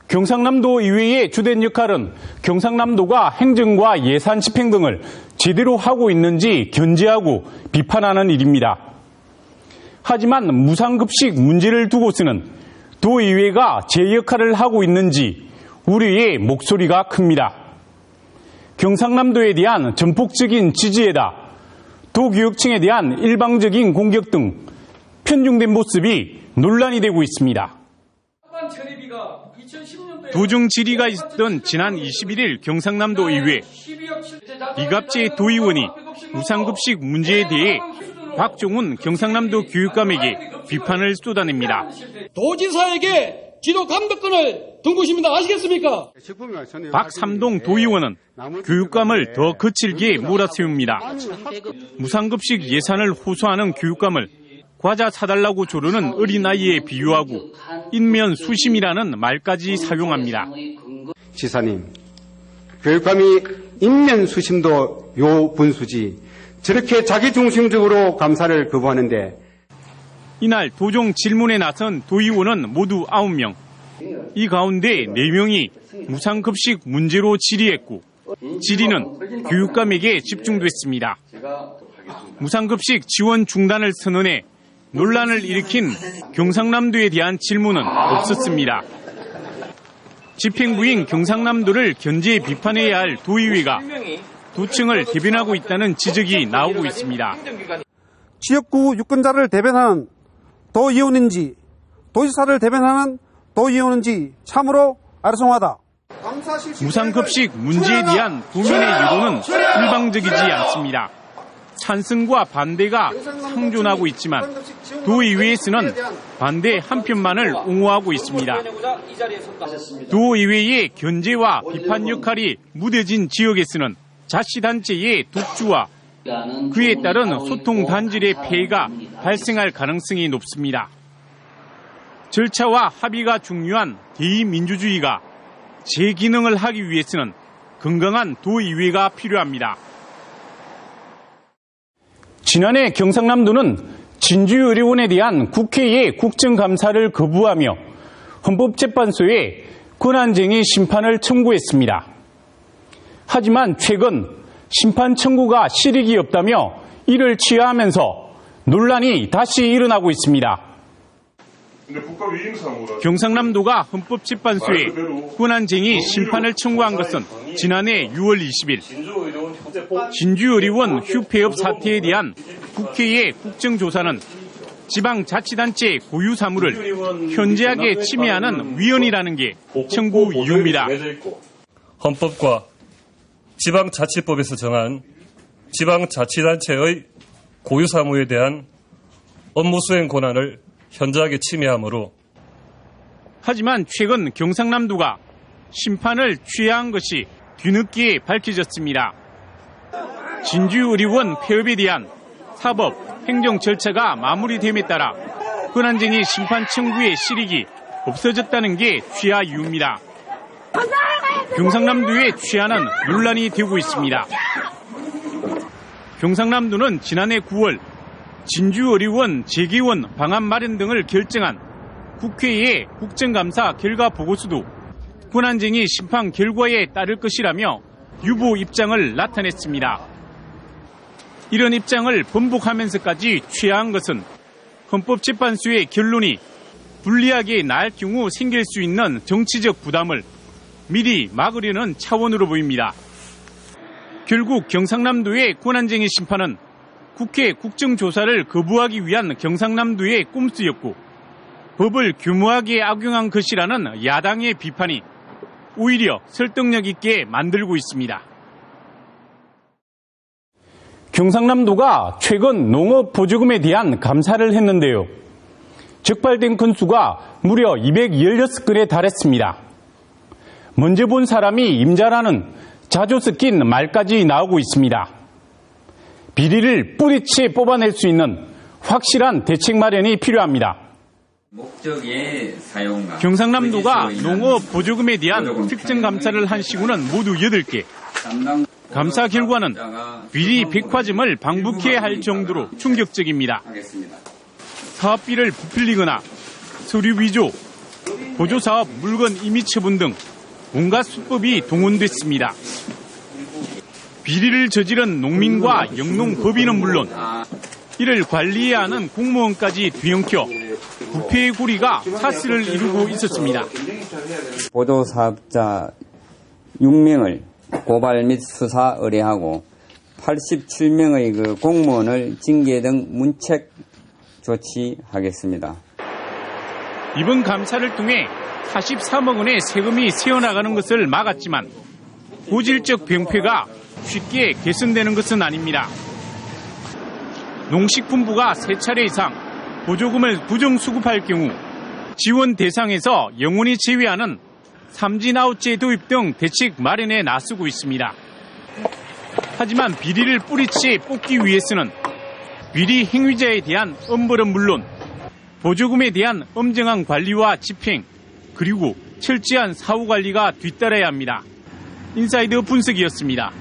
경상남도 의회의 주된 역할은 경상남도가 행정과 예산 집행 등을 제대로 하고 있는지 견제하고 비판하는 일입니다. 하지만 무상급식 문제를 두고서는 도의회가 제 역할을 하고 있는지 우려의 목소리가 큽니다. 경상남도에 대한 전폭적인 지지에다 도교육청에 대한 일방적인 공격 등 편중된 모습이 논란이 되고 있습니다. 도중 질의가 있었던 지난 21일 경상남도 의회, 이갑재 도의원이 무상급식 문제에 대해 박종훈 경상남도 교육감에게 비판을 쏟아냅니다. 도지사에게 지도 감독권을 둔 것입니다. 아시겠습니까? 박삼동 도의원은 교육감을 더 거칠게 몰아세웁니다. 무상급식 예산을 호소하는 교육감을 과자 사달라고 조르는 어린아이에 비유하고 인면 수심이라는 말까지 사용합니다. 지사님, 교육감이 인면 수심도 요 분수지 저렇게 자기중심적으로 감사를 거부하는데. 이날 도종 질문에 나선 도의원은 모두 9명. 이 가운데 4명이 무상급식 문제로 질의했고 질의는 교육감에게 집중됐습니다. 무상급식 지원 중단을 선언해 논란을 일으킨 경상남도에 대한 질문은 없었습니다. 집행부인 경상남도를 견제 비판해야 할 도의회가 도층을 대변하고 있다는 지적이 나오고 있습니다. 지역구 유권자를 대변하는 도의원인지 도지사를 대변하는 도의원인지 참으로 아리송하다. 무상급식 문제에 대한 도민의 여론은 일방적이지 않습니다. 찬성과 반대가 상존하고 있지만 도의회에서는 반대 한편만을 옹호하고 있습니다. 도의회의 견제와 비판 역할이 무뎌진 지역에서는 자치단체의 독주와 그에 따른 소통 단절의 폐해가 발생할 가능성이 높습니다. 절차와 합의가 중요한 대의민주주의가 제 기능을 하기 위해서는 건강한 도의회가 필요합니다. 지난해 경상남도는 진주의료원에 대한 국회의 국정감사를 거부하며 헌법재판소에 권한쟁의 심판을 청구했습니다. 하지만 최근 심판 청구가 실익이 없다며 이를 취하하면서 논란이 다시 일어나고 있습니다. 경상남도가 헌법재판소에 권한쟁의 심판을 청구한 것은 지난해 6월 20일 진주의료원 휴폐업 사태에 대한 국회의 국정조사는 지방자치단체 고유 사무를 현저하게 침해하는 위헌이라는 게 청구 이유입니다. 헌법과 지방자치법에서 정한 지방자치단체의 고유 사무에 대한 업무 수행 권한을 현저하게 침해하므로. 하지만 최근 경상남도가 심판을 취하한 것이 뒤늦게 밝혀졌습니다. 진주의료원 폐업에 대한 사법, 행정 절차가 마무리됨에 따라 권한쟁의 심판 청구의 실익이 없어졌다는 게 취하 이유입니다. 경상남도의 취하는 논란이 되고 있습니다. 경상남도는 지난해 9월 진주의료원 재개원 방안 마련 등을 결정한 국회의 국정감사 결과 보고서도 권한쟁의 심판 결과에 따를 것이라며 유보 입장을 나타냈습니다. 이런 입장을 번복하면서까지 취하한 것은 헌법재판소의 결론이 불리하게 나을 경우 생길 수 있는 정치적 부담을 미리 막으려는 차원으로 보입니다. 결국 경상남도의 권한쟁의 심판은 국회 국정조사를 거부하기 위한 경상남도의 꼼수였고 법을 교모하게 악용한 것이라는 야당의 비판이 오히려 설득력 있게 만들고 있습니다. 경상남도가 최근 농업보조금에 대한 감사를 했는데요. 적발된 건수가 무려 216건에 달했습니다. 먼저 본 사람이 임자라는 자주 섞인 말까지 나오고 있습니다. 비리를 뿌리째 뽑아낼 수 있는 확실한 대책 마련이 필요합니다. 경상남도가 농업보조금에 대한 특정 감사를 한 시군은 모두 8개. 감사 결과는 비리 백화점을 방북해야 할 정도로 충격적입니다. 사업비를 부풀리거나 서류 위조, 보조사업, 물건 임의 처분 등 온갖 수법이 동원됐습니다. 비리를 저지른 농민과 영농법인은 물론 이를 관리해야 하는 공무원까지 뒤엉켜 부패의 고리가 사슬을 이루고 있었습니다. 보조사업자 6명을 고발 및 수사 의뢰하고 87명의 그 공무원을 징계 등 문책 조치하겠습니다. 이번 감사를 통해 43억 원의 세금이 새어나가는 것을 막았지만 고질적 병폐가 쉽게 개선되는 것은 아닙니다. 농식품부가 3차례 이상 보조금을 부정수급할 경우 지원 대상에서 영원히 제외하는 삼진아웃제 도입 등 대책 마련에 나서고 있습니다. 하지만 비리를 뿌리째 뽑기 위해서는 비리 행위자에 대한 엄벌은 물론 보조금에 대한 엄정한 관리와 집행, 그리고 철저한 사후 관리가 뒤따라야 합니다. 인사이드 분석이었습니다.